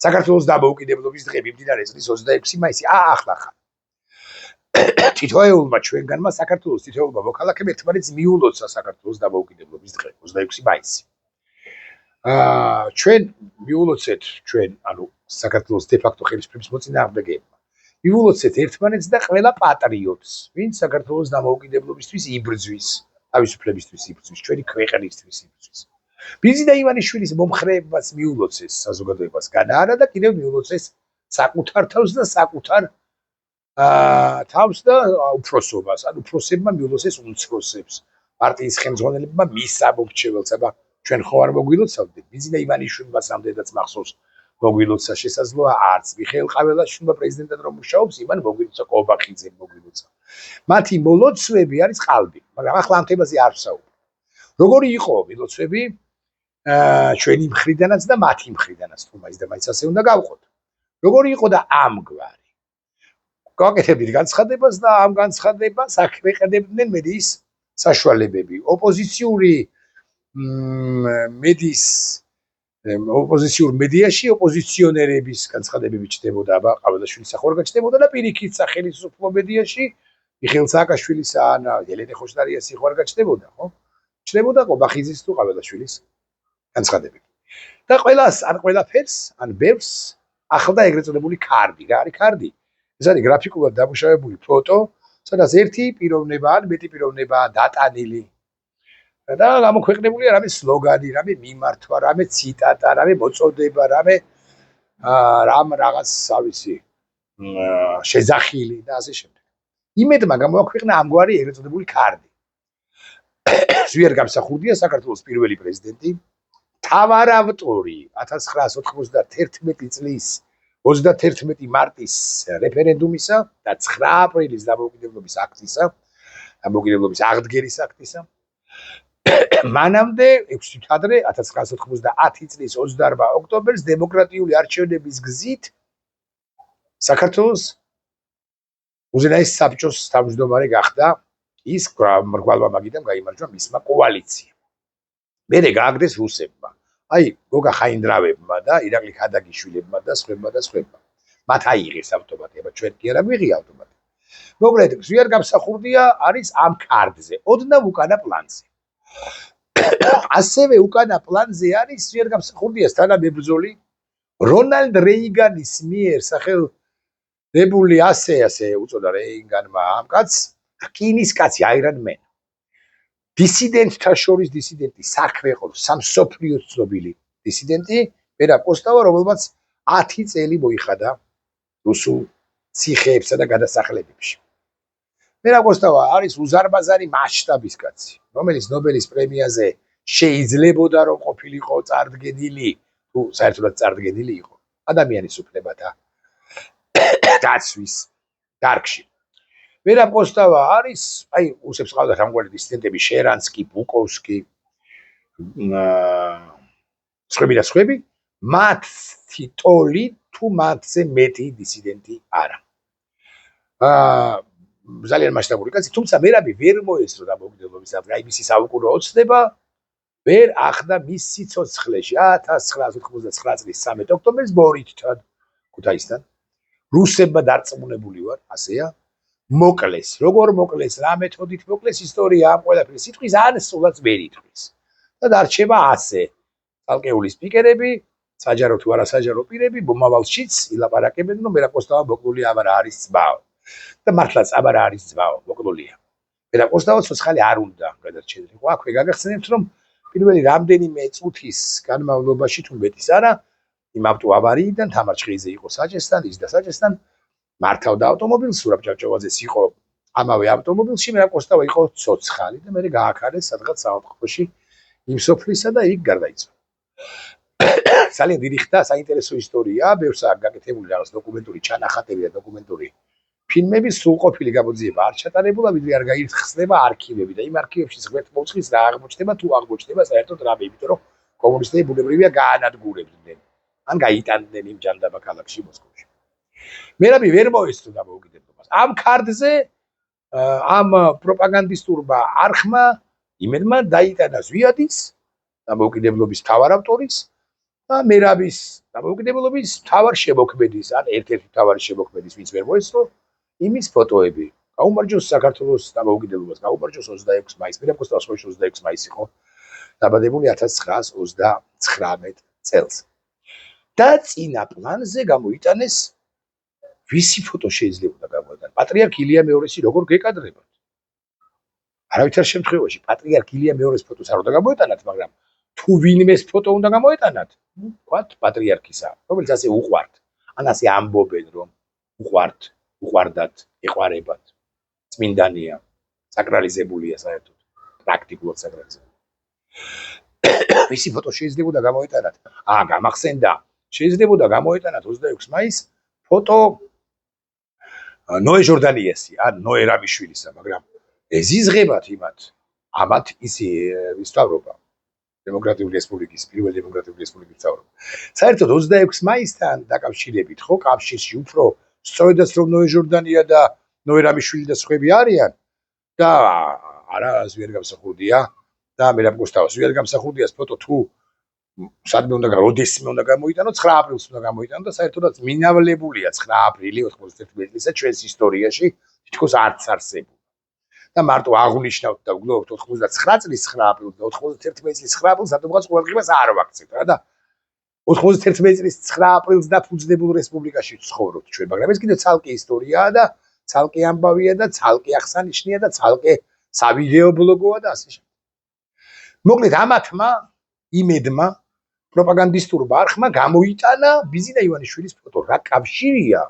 საქართველოს დამოუკიდებლობის დღე მიმდინარე წლის 26 მაისი ახლა ხარ. თითოეულმა ჩვენგანმა საქართველოს თითოეულმა მოქალაქემ ერთმანეთს მიულოცა საქართველოს დამოუკიდებლობის დღე 26 მაისი. ჩვენ მიულოცეთ ჩვენ ანუ საქართველოს დე-ფაქტო ხელისუფლების მოწინააღმდეგეებმა. მიულოცეთ ერთმანეთს და ყველა პატრიოტს, ვინც საქართველოს დამოუკიდებლობისთვის იბრძვის, თავისუფლებისთვის იბრძვის, ჩვენი ქვეყნისთვის იბრძვის. ბიზნესა ივანიშვილის მომხრეებმაც მიულოცეს საზოგადოებას განაარა და კიდევ მიულოცეს საკუთარ თავს და საკუთარ თავს და უფროსობას, ან უფროსებმა მიულოცეს უმცროსებს, პარტიის ხელმძღვანელებმა მის ამორჩეველს, აბა ჩვენ ხო არ მოგვილოცავდით, ბიზნესა ივანიშვილმა რამდენადაც მახსოვს მოგვილოცა შესაძლოა არც მიხეილ ყაველაშვილმა პრეზიდენტად რომ მუშაობს, იმან მოგვილოცა კობახიძემ მოგვილოცა. მათი მოლოცვები არის ყალბი, მაგრამ ახლა ამ თემაზე არ ვსაუბრობ. როგორი იყო მილოცვები ჩვენი მხრიდანაც და მათი მხრიდანაც, თუ მაინც და მაინც ასე უნდა გავყოთ. როგორი იყო და ამგვარი. გავაკეთებდით განცხადებას და ამ განცხადებას აქვეყნებდნენ მედიის საშუალებები. ოპოზიციური მედიის ოპოზიციურ მედიაში ოპოზიციონერების განცხადებები ჩნდებოდა, აბა ყაველაშვილის სახوارგა ჩნდებოდა და პირიქით სახელმწიფო მედიაში მიხეილ სააკაშვილისა ან ელენე ხოშტარიას სახوارგა ჩნდებოდა, ხო? ჩნდებოდა კობახიძის თუ ყაველაშვილის განცხადებები. და ყველას ან ყველაფერს ან ბევრს ახლდა ეგრეთ წოდებული ქარდი. რა არის ქარდი? ეს არის გრაფიკულად დამუშავებული ფოტო, სადაც ერთი პიროვნება ან მეტი პიროვნებაა დატანილი. და გამოქვეყნებულია რამე სლოგანი, რამე მიმართვა, რამე ციტატა, რამე მოწოდება, რამე რამ რაღაც, ავიცი, შეძახილი და ასე შემდეგ. იმედმა გამოაქვეყნა ამგვარი ეგრეთ წოდებული ქარდი. ზვიერ გამსახურდია საქართველოს პირველი პრეზიდენტი, მთავარ ავტორი 1991 წლის 31 მარტის რეფერენდუმისა და 9 აპრილის დამოუკიდებლობის აქტისა, დამოუკიდებლობის აღდგენის აქტისა. მანამდე 6 თვით ადრე 1990 წლის 28 ოქტომბერს დემოკრატიული არჩევნების გზით საქართველოს უზენაეს საბჭოს თავმჯდომარე გახდა ის მრგვალმა მაგიდან გაიმარჯვა მისმა კოალიცია. მერე გააგდეს რუსებმა. აი, გოგა ხაინდრავებმა და ირაკლი ქადაგიშვილებმა და სხვებმა. მათ აიღეს ავტომატი, აბა ჩვენ კი არ აგვიღია ავტომატი. მოკლედ, ზვიერ გამსახურდია არის ამ ქარდზე, ოდნავ უკანა პლანზე. ასევე უკანა პლანზე არის ზვიერ გამსახურდიას თანამებრძოლი რონალდ რეიგანის მიერ სახელდებული ასე უწოდა რეიგანმა ამ კაცს რკინის კაცი აირან მენ. დისიდენტთა შორის დისიდენტი საქვეყნო სამსოფლიო ცნობილი დისიდენტი ვერა კოსტავა, რომელმაც 10 წელი მოიხადა რუსულ ციხეებსა და გადასახლებებში. ვერა კოსტავა არის უზარმაზარი მასშტაბის კაცი, რომელიც ნობელის პრემიაზე შეიძლებოდა რომ ყოფილიყო წარდგენილი, თუ საერთოდ წარდგენილი იყო ადამიანის უფლებათა დაცვის დარგში. ვერა კოსტავა არის, აი, უსებს ყავდათ ამგვარი დისიდენტები შერანსკი, ბუკოვსკი, სხვები, მათი ტოლი თუ მათზე მეტი დისიდენტი არა. ძალიან მასშტაბური კაცი, თუმცა მერაბი ვერ მოესწრო დამოუკიდებლობის დღე, აი მისი საუკუნო ოცნება ვერ ახდა მის სიცოცხლეში 1999 წლის 13 ოქტომბერს ბორითთან, ქუთაისთან. რუსებმა დარწმუნებული ვარ, ასეა. მოკლეს, როგორ მოკლეს, რა მეთოდით მოკლეს, ისტორია ამ ყველაფრის სიტყვის ან სულაც ვერ ითქმის. და დარჩება ასე. ცალკეული სპიკერები, საჯარო თუ არასაჯარო პირები, მომავალშიც ილაპარაკებენ, რომ ვერა კოსტავა მოკლული ამარა არის ძმაო. და მართლაც ამარა არის ძმაო, მოკლულია. ვერა კოსტავა ცოცხალი არ უნდა გადარჩენილიყო. აქვე გაგახსენებთ, რომ პირველი რამდენიმე წუთის განმავლობაში თუ მეტის არა, იმ ავტოავარიიდან თამარ ჩხეიძე იყო საჭესთან, ის და საჭესთან მართავდა ავტომობილს, სურაბ ჭავჭავაძეს იყო ამავე ავტომობილში, ვერა კოსტავა იყო ცოცხალი და მერე გააქარეს სადღაც საავადმყოფოში იმ სოფლისა და იქ გარდაიცვალა. ძალიან დიდი ხდა საინტერესო ისტორია, ბევრს აქვს გაკეთებული რაღაც დოკუმენტური ჩანახატები და დოკუმენტური ფილმები, სრულყოფილი გამოძიება არ ჩატარებულა, ვიდრე არ გაიხსნება არქივები და იმ არქივებში ღმერთმოწყის რა აღმოჩნდება თუ აღმოჩნდება საერთოდ რამე, იმიტომ რომ კომუნისტები ბუნებრივია გაანადგურებდნენ, ან გაიტანდნენ იმ ჯანდაბა ქალაქში მოსკოვში. მერაბი ვერ მოესწრო დამოუკიდებლობას. ამ ქარდზე ამ პროპაგანდისტურმა არხმა იმედმა დაიტანა ზვიადის დამოუკიდებლობის მთავარ ავტორის და მერაბის დამოუკიდებლობის მთავარ შემოქმედის ან ერთ-ერთი მთავარი შემოქმედის ვინც ვერ მოესწრო იმის ფოტოები. გაუმარჯოს საქართველოს დამოუკიდებლობას, გაუმარჯოს 26 მაისს, მერაბ კოსტავას 26 მაისი იყო დაბადებული 1919 წელს. და წინა პლანზე გამოიტანეს ვისი ფოტო შეიძლება გამოიტანოს? პატრიარქ ილია მეორესი როგორ გეკადრებათ? არავითარ შემთხვევაში პატრიარქ ილია მეორეს ფოტოს არ უნდა გამოეტანათ, მაგრამ თუ ვინმეს ფოტო უნდა გამოეტანათ, ვთქვათ პატრიარქისა, რომელიც ასე უყვართ, ან ასე ამბობენ, რომ უყვარდათ, ეყვარებათ, წმინდანია, საკრალიზებულია საერთოდ, პრაქტიკულად საკრალიზებული. ვისი ფოტო შეიძლება გამოეტანათ? გამახსენდა, შეიძლება გამოეტანათ 26 მაისს ფოტო ნოე ჟორდანიასი, ან ნოე რამიშვილისა, მაგრამ ეზიზღებათ ამათ ისი ვისწავლობა დემოკრატიული რესპუბლიკის, პირველი დემოკრატიული რესპუბლიკის ვისწავლობა. საერთოდ 26 მაისთან დაკავშირებით ხო კავშირში უფრო სწორედაც რომ ნოე ჟორდანია და ნოე რამიშვილი და სხვები არიან და არა ზვიერ გამსახურდია და მერაბ კოსტავას ზვიერ გამსახურდიას ფოტო თუ სადმე უნდა როდესმე უნდა გამოიტანო 9 აპრილს უნდა გამოიტანო და საერთოდაც მინავლებულია 9 აპრილი 91 წლისა ჩვენს ისტორიაში თითქოს არც არსებობს. და მარტო აღნიშნავთ და ვგლოვობთ 99 წლის 9 აპრილს და 91 წლის 9 აპრილს სადღაც ყურადღებას არ ვაქცევთ რა და 91 წლის 9 აპრილს დაფუძნებულ რესპუბლიკაში ცხოვრობთ ჩვენ, მაგრამ ეს კიდევ ცალკე ისტორიაა და ცალკე ამბავია და ცალკე აღსანიშნია და ცალკე სავიდეო ბლოგოა და ასე შემდეგ. მოკლედ ამათმა იმედმა პროპაგანდისტურმა არხმა გამოიტანა ბიზინა ივანიშვილის ფოტო. რა კავშირია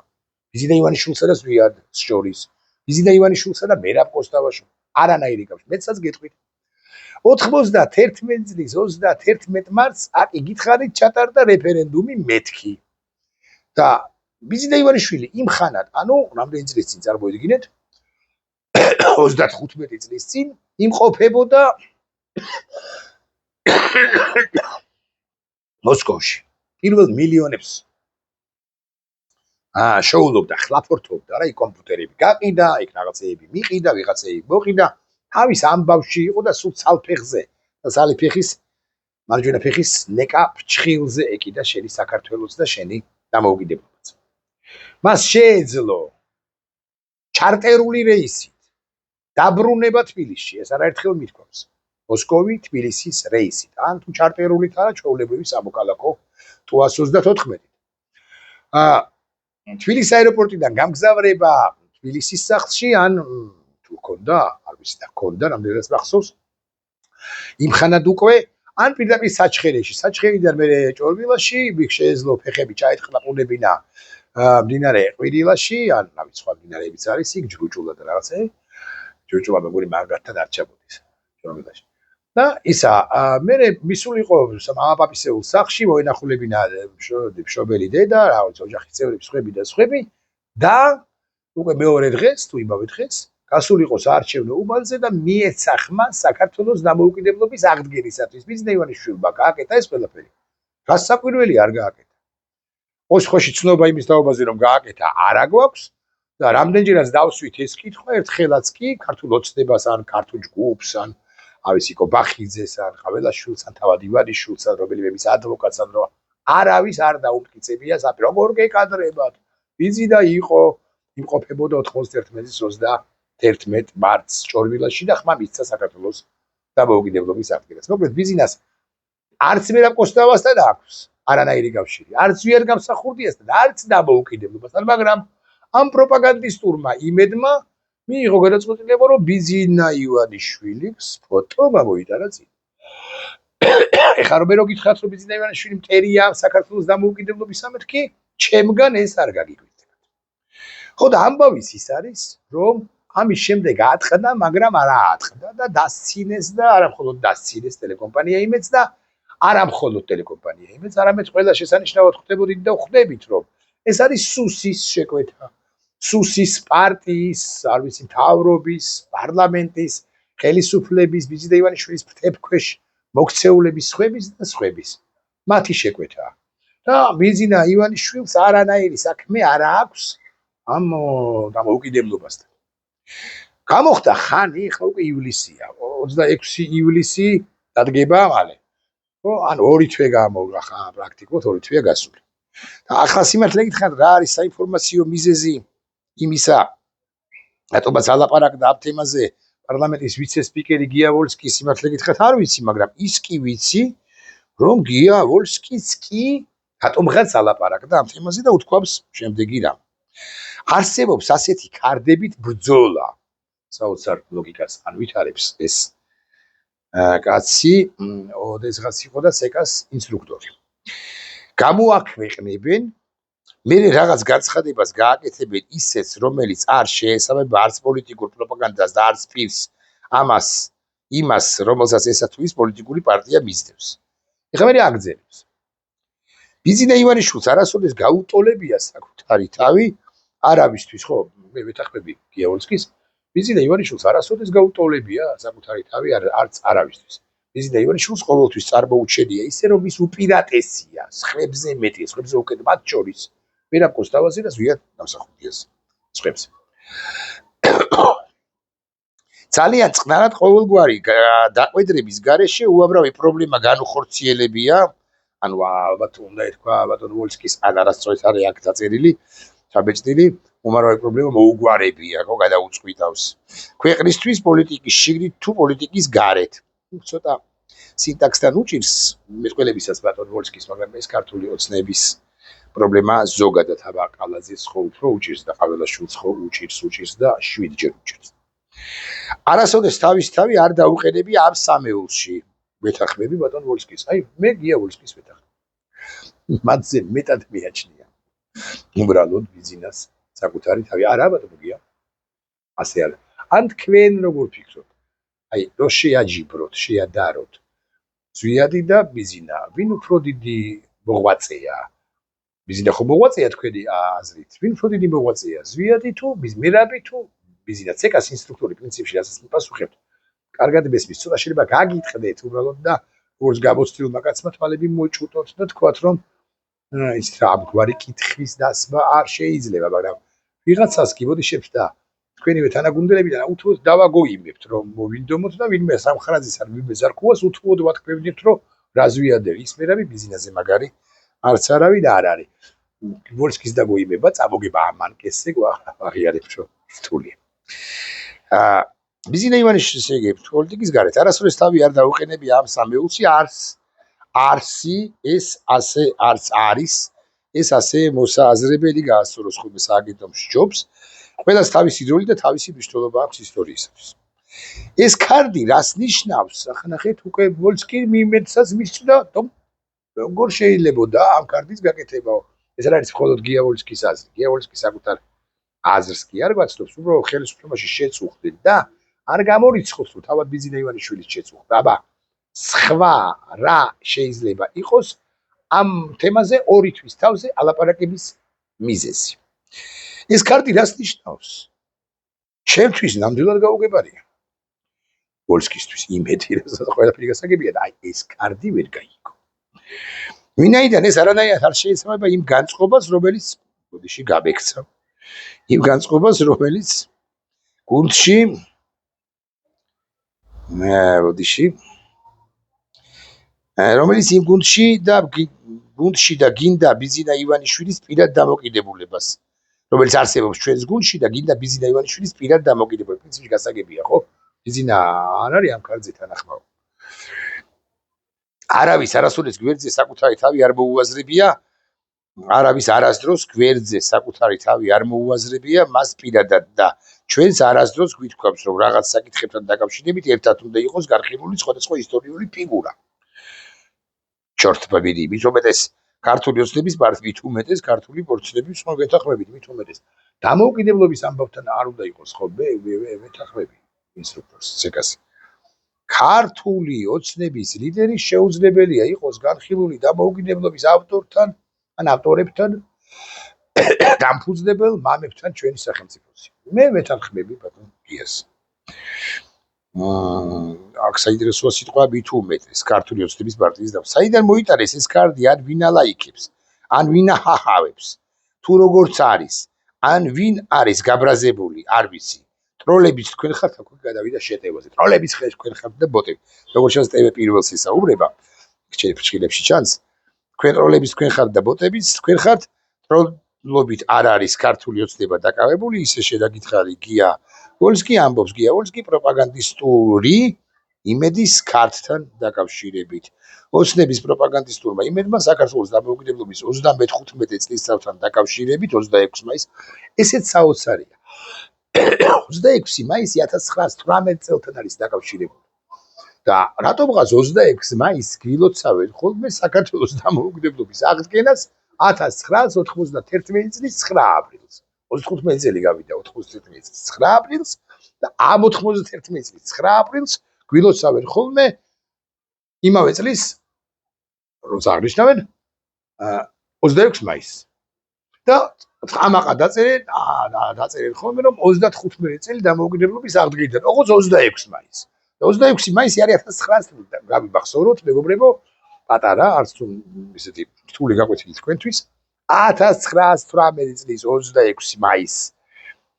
ბიზინა ივანიშვილსა და ზვიადს შორის? ბიზინა ივანიშვილსა და მერაბ კოსტავას არანაირი კავშირი. მეცაც გეტყვით. 91 წლის 31 მარტს აკი გითხარით ჩატარდა რეფერენდუმი მეთქი. და ბიზინა ივანიშვილი იმ ხანად, ანუ რამდენი წლის წინ წარმოიდგინეთ? 35 წლის წინ იმყოფებოდა მოსკოვში. პირველ მილიონებს შოულობდა, ხლაფორთობდა რა, იქ კომპიუტერები გაყიდა, იქ რაღაცეები მიყიდა, ვიღაცეები მოყიდა. თავის ამბავში იყო და სულ ცალფეხზე და სალიფეხის მარჯვენა ფეხის ნეკა ფჩხილზე ეკიდა შენი საქართველოს და შენი დამოუკიდებლობაც. მას შეეძლო ჩარტერული რეისით დაბრუნება თბილისში, ეს არაერთხელ მithქვამს. მოსკოვი თბილისის რეისით, ან თუ ჩარტერულით არა, ჩვეულებრივი სამოქალაქო ტუას 34. თბილისის აეროპორტიდან გამგზავრება თბილისის სახლში, ან თუ ქონდა, არ ვიცი და ქონდა, რამდენადაც მახსოვს, იმხანად უკვე, ან პირდაპირ საჩხერეში. საჩხერიდან მე ჭორბილაში, იქ შეეძლო ფეხები ჩაეტყდა ყუნებინა მდინარე ყვირილაში, ან რავი სხვა მდინარეებიც არის, იქ ჯგუჭულა და რაღაცე. ჯგუჭულა მეგონი მაგათთან არ ჩაბოდის ჭორბილაში. და ისა მე მისულიყო მამაპაპისეულ სახლში, მოენახულებინა მშობელი დედა, რაღაც ოჯახის წევრები, სხვები და სხვები და უკვე მეორე დღეს თუ იმავე დღეს გასულიყო საარჩევნო უბანზე და მიეცა ხმა საქართველოს დამოუკიდებლობის აღდგენისათვის. ბიზინა ივანიშვილმა გააკეთა ეს ყველაფერი. რას საკვირველი არ გააკეთა. ოშხოში ცნობა იმის თაობაზე რომ გააკეთა არა გვაქვს და რამდენჯერაც დავსვით ეს კითხვა, ერთხელაც კი ქართულ ოცნებას ან ქართულ ჯგუფს ან ავისი კობახიძეს ან ყაველაშვილს ან თავად ივანიშვილს ან რომელიმე მის ადვოკატს ან არავის არ დაუმტკიცებია საფი როგორ გეკადრებათ. ბიზინა იყო იმყოფებოდა 91 წლის 31 მარტს ჭორბილაში და ხმა მისცა საქართველოს დამოუკიდებლობის აღდგენას. მოკლედ ბიზინას არც მერაბ კოსტავასთან აქვს არანაირი კავშირი, არც ზვიერ გამსახურდიასთან, არც დამოუკიდებლობასთან, მაგრამ ამ პროპაგანდისტურმა იმედმა მიიღო გადაწყვეტილება, რომ ბიზინა ივანიშვილის ფოტო გამოიტანა წინ. ეხლა რომ რო გითხრათ, რომ ბიზინა ივანიშვილი მტერია საქართველოს დამოუკიდებლობის სამეთქი, ჩემგან ეს არ გაგიგვირდებათ. ხო და ამბავის ის არის, რომ ამის შემდეგ აატყდა, მაგრამ არა აატყდა და დასცინეს და არა მხოლოდ დასცინეს ტელეკომპანია იმედს და არა მხოლოდ ტელეკომპანია იმედს, არამედ ყველა შესანიშნავად ხვდებოდით და ხვდებით, რომ ეს არის სუსის შეკვეთა. სუსის პარტიის, არ ვიცი, მთავრობის, პარლამენტის, ხელისუფლების, ბიზინა ივანიშვილის ფრთებქვეშ მოქცეულების სხვების მათი შეკვეთაა. და ბიზინა ივანიშვილს არანაირი საქმე არ აქვს ამ დამოუკიდებლობასთან. გამოხდა ხანი, ახლა უკვე ივლისია, 26 ივლისი დადგება მალე. ან ორი თვე გამოგახა პრაქტიკულად ორი თვეა გასული. და ახლა სიმართლე გითხრათ რა არის საინფორმაციო მიზეზი იმისა, რატომაც ალაპარაკდა ამ თემაზე პარლამენტის ვიცე-სპიკერი გია ვოლსკი, სიმართლე გითხრათ არ ვიცი, მაგრამ ის კი ვიცი, რომ გია ვოლსკიც კი რატომღაც ალაპარაკდა ამ თემაზე და უთქვამს შემდეგი რამ. არსებობს ასეთი ქარდებით ბრძოლა. საოცარ ლოგიკას ან ვითარებს ეს კაცი, ოდესღაც იყო და სეკას ინსტრუქტორი. გამოაქვეყნებენ, მე რაღაც განცხადებას გააკეთებენ ისეც, რომელიც არ შეესაბამება არც პოლიტიკურ პროპაგანდას და არც პირს იმას, რომელსაც ესა თუ ის პოლიტიკური პარტია მისდევს. ეხლა მე აგძელებს. ბიზინა ივანიშვილს არასოდეს გაუტოლებია საკუთარი თავი არავისთვის, ხო? მე ვეთანხმები გია ვოლსკის. ბიზინა ივანიშვილს არასოდეს გაუტოლებია საკუთარი თავი არც არავისთვის. ბიზინა ივანიშვილს ყოველთვის წარმოუჩენია ისე, რომ ის უპირატესია, სხვებზე მეტია, სხვებზე უკეთ მათ შორის. ვერაფერს თავაზე და ზვიად დამსახურდიას სხვებზე. ძალიან წყნარად ყოველგვარი დაკვედრების გარეშე უამრავი პრობლემა განუხორციელებია, ანუ ალბათ უნდა ითქვა ბატონ ვოლსკის ან არასწორად არის აქ დაწერილი, ჩაბეჭდილი, უამრავი პრობლემა მოუგვარებია, ხო, გადაუწყვიტავს. ქვეყნისთვის პოლიტიკის შიგნით თუ პოლიტიკის გარეთ. ცოტა სინტაქსთან უჭირს მეტყველებისას ბატონ ვოლსკის, მაგრამ ეს ქართული ოცნების პრობლემა ზოგადად აბა ყალაძეს ხო უფრო უჭირს და ყაველაშვილს ხო უჭირს და 7 ჯერ უჭირს. არასოდეს თავი არ დაუყენები ამ სამეულში. ვეთანხმები ბატონ ვოლსკის. აი, მე გია ვოლსკის ვეთანხმები. მათზე მეტად მიაჩნია. უბრალოდ ბიზინას საკუთარი თავი. არა ბატონო გია. ასე არა. ან თქვენ როგორ ფიქრობთ? აი, რო შეაჯიბროთ, შეადაროთ. ზვიადი და ბიზინა, ვინ უფრო დიდი მოღვაწეა? ბიზინა ხო მოღვაწეა თქვენი აზრით. ვინ უფრო დიდი მოღვაწეა? ზვიადი თუ მერაბი თუ ბიზინა? ცეკას ინსტრუქტორი პრინციპში რასაც მიპასუხებთ. კარგად მესმის, ცოტა შეიძლება გაგიტყდეთ უბრალოდ და როგორც გამოცდილმა კაცმა თვალები მოჭუტოთ და თქვათ რომ ის რა ამგვარი კითხვის დასმა არ შეიძლება, მაგრამ ვიღაცას გიბოდიშებთ და თქვენივე თანაგუნდელებიდან უთუოდ დავაგოიმებთ რომ მოვინდომოთ და ვინმე სამხრაძის არ ვინმე ზარქუას უთუოდ ვათქვევდით რომ რა ზვიადები ის მერაბი ბიზინაზე მაგარი არც არავინ არ არის. ვოლსკის დაგოიმება წამოგება ამანკესზე აღიარებთ რომ რთულია. ბიზინა ივანიშვილის ეგებს პოლიტიკის გარეთ არასოდეს თავი არ დაუყენებია ამ სამეულში არც არის ეს ასე მოსააზრებელი გაასწოროს ხოლმე სააგენტოში ჯობს. ყველას თავისი როლი და თავისი მნიშვნელობა აქვს ისტორიისათვის. ეს ქარდი რას ნიშნავს? ახნახეთ უკვე ვოლსკი მიმედსაც მისწვდა, როგორ შეიძლებოდა ამ ქარდის გაკეთება. ეს არ არის მხოლოდ გია ვოლსკის აზრი. გია ვოლსკი საკუთარ აზრს კი არ გვაცნობს, უბრალოდ ხელისუფლებაში შეწუხდნენ და არ გამორიცხავს, რომ თავად ბიზინა ივანიშვილის შეწუხდა. აბა, სხვა რა შეიძლება იყოს ამ თემაზე ორი თვის თავზე ალაპარაკების მიზეზი. ეს ქარდი რას ნიშნავს? ჩემთვის ნამდვილად გაუგებარია. ვოლსკისთვის იმედი, რასაც ყველაფერი გასაგებია და აი ეს ქარდი ვერ გაიგო. ვინაიდან ეს არანაირად არ შეესაბამება იმ განწყობას, რომელიც გუნდში გაბექცა. იმ განწყობას, რომელიც გუნდში რომელიც იმ გუნდში და გინდა ბიზინა ივანიშვილის პირად დამოკიდებულებას, რომელიც არსებობს ჩვენს გუნდში და გინდა ბიზინა ივანიშვილის პირად დამოკიდებულებას. პრინციპში გასაგებია, ხო? ბიზინა არ არის ამ ქარდზე თანახმაური. არავის არასოდეს გვერდზე საკუთარი თავი არ მოუაზრებია, არავის არასდროს გვერდზე საკუთარი თავი არ მოუაზრებია მას პირადად და ჩვენს არასდროს გვითქვამს, რომ რაღაც საკითხებთან დაკავშირებით ერთად უნდა იყოს გარყემული სხვადასხვა ისტორიული ფიგურა. ჩორთბაბიდი, მით უმეტეს ქართული ოცნების პარტია, მით უმეტეს ქართული ოცნების სხვა გეთანხმებით, მით უმეტეს დამოუკიდებლობის ამბავთან არ უნდა იყოს, ხო? მე ვეთანხმები ინსტრუქტორს ცეკას. ქართული ოცნების ლიდერი შეუძლებელია იყოს განხილული დამოუკიდებლობის ავტორთან, ან ავტორებთან, დამფუძნებელ მამებთან ჩვენი სახელმწიფოში. მე ვეთანხმები ბატონ გიას. აქ საინტერესოა სიტყვა მით უმეტეს ქართული ოცნების პარტიის და საიდან მოიტანეს ეს ქარდი, ან ვინ ალაიქებს, ან ვინ აჰაჰავებს, თუ როგორც არის, ან ვინ არის გაბრაზებული, არ ვიცი. ტროლებიც თქვენ ხართ, აქ გადავიდა შეტევაზე. ტროლების თქვენ ხართ და ბოტები. როგორც ჩანს, ტევე პირველს ესაუბრება. ფრჩხილებში ჩანს თქვენ როლების თქვენ ხართ და ბოტების თქვენ ხართ როლობით არ არის ქართული ოცნება დაკავებული ისე შედაგითხარი გია ვოლსკი ამბობს გია ვოლსკი პროპაგანდისტური იმედის ქართთან დაკავშირებით ოცნების პროპაგანდისტურმა იმედმა საქართველოს დამოუკიდებლობის 35 წლისთავთან დაკავშირებით 26 მაისს ესეც საოცარია 26 მაისი 1918 წელთან არის დაკავშირებული და რატომღაც 26 მაისს გვილოცავენ ხოლმე საქართველოს დამოუკიდებლობის აღდგენას 1991 წლის 9 აპრილს 95 წელი გავიდა 91 წლის 9 აპრილს და ამ 91 წლის 9 აპრილს გვილოცავენ ხოლმე იმავე წლის როცა აღნიშნავენ 26 მაისს და ამაყა დაწერენ ხოლმე რომ 35 წელი დამოუკიდებლობის აღდგენიდან ოღონდ 26 მაისს 26 მაისი არის 1900 გამიბახსოვროთ მეგობრებო პატარა არც თუ ისეთი რთული გაკვეთილი თქვენთვის 1918 წლის 26 მაისს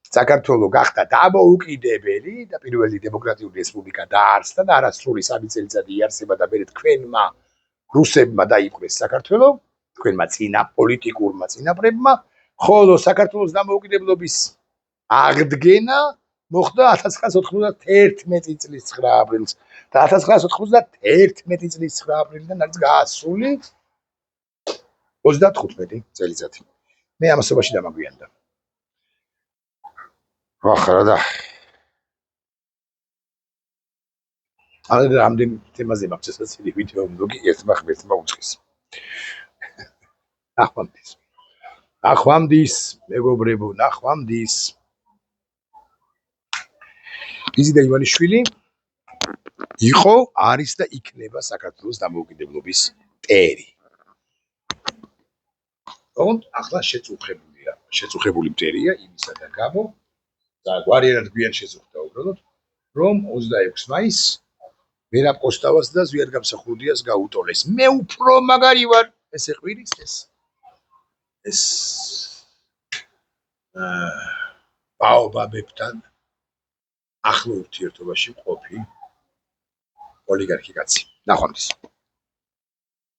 საქართველოს გახდა დამოუკიდებელი და პირველი დემოკრატიული რესპუბლიკა დაარსდა და არასრული 3 წელიწადი იარსება და მე თქვენმა რუსებმა დაიპყრეს საქართველოს თქვენმა წინა პოლიტიკურმა წინაპრებმა ხოლო საქართველოს დამოუკიდებლობის აღდგენა მოხდა 1991 წლის 9 აპრილს და 1991 წლის 9 აპრილიდან არის გაასრული 35 წელიწადი. მე ამასობაში დამაგვიანდა. ახლა და არ რამდენ თემაზე მაქვს შესაძლებელი ვიდეო ბლოგი ერთმა ღმერთმა უწყის. ნახვამდის მეგობრებო, ნახვამდის. იზიდა ივანიშვილი იყო, არის და იქნება საქართველოს დამოუკიდებლობის მტერი. თუმცა ახლა შეწუხებული მტერია იმისაგან გამო და გვარიერად გვიან შეწუხდა უბრალოდ რომ 26 მაისს ვერა პოსტავას და ზვიად გამსახურდიას გაუტოლეს. მე უფრო მაგარი ვარ, ესე ყვირის ეს ბაობაბებთან ახლო ურთიერთობაში მყოფი ოლიგარქი კაცი. ნახვამდის.